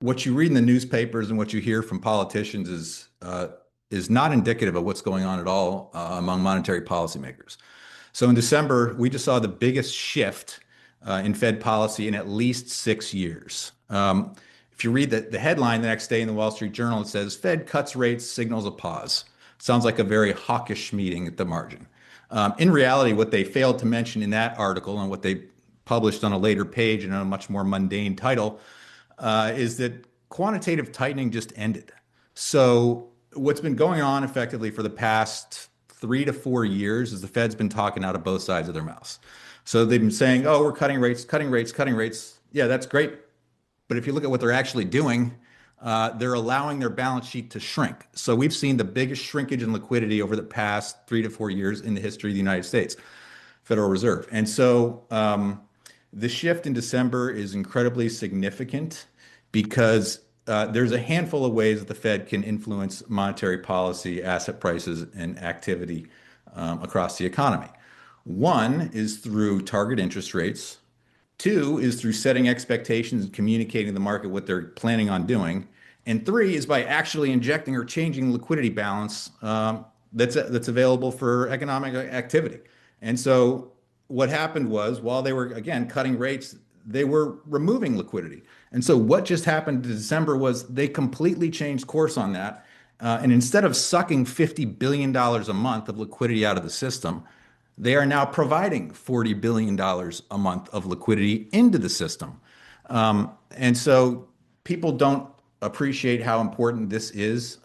what you read in the newspapers and what you hear from politicians is not indicative of what's going on at all among monetary policymakers. So in December, we just saw the biggest shift in Fed policy in at least 6 years. If you read the headline the next day in the Wall Street Journal, it says Fed cuts rates, signals a pause. Sounds like a very hawkish meeting at the margin. In reality, what they failed to mention in that article and what they published on a later page and on a much more mundane title is that quantitative tightening just ended. So what's been going on effectively for the past 3 to 4 years is the Fed's been talking out of both sides of their mouths. So they've been saying, oh, we're cutting rates, cutting rates, cutting rates. Yeah, that's great. But if you look at what they're actually doing, they're allowing their balance sheet to shrink. So we've seen the biggest shrinkage in liquidity over the past 3 to 4 years in the history of the United States Federal Reserve. And so the shift in December is incredibly significant because there's a handful of ways that the Fed can influence monetary policy, asset prices, and activity across the economy. One is through target interest rates. Two is through setting expectations and communicating to the market what they're planning on doing. And three is by actually injecting or changing the liquidity balance that's available for economic activity. And so what happened was while they were, again, cutting rates, they were removing liquidity. And so what just happened in December was they completely changed course on that. And instead of sucking $50 billion a month of liquidity out of the system, they are now providing $40 billion a month of liquidity into the system. And so people don't appreciate how important this is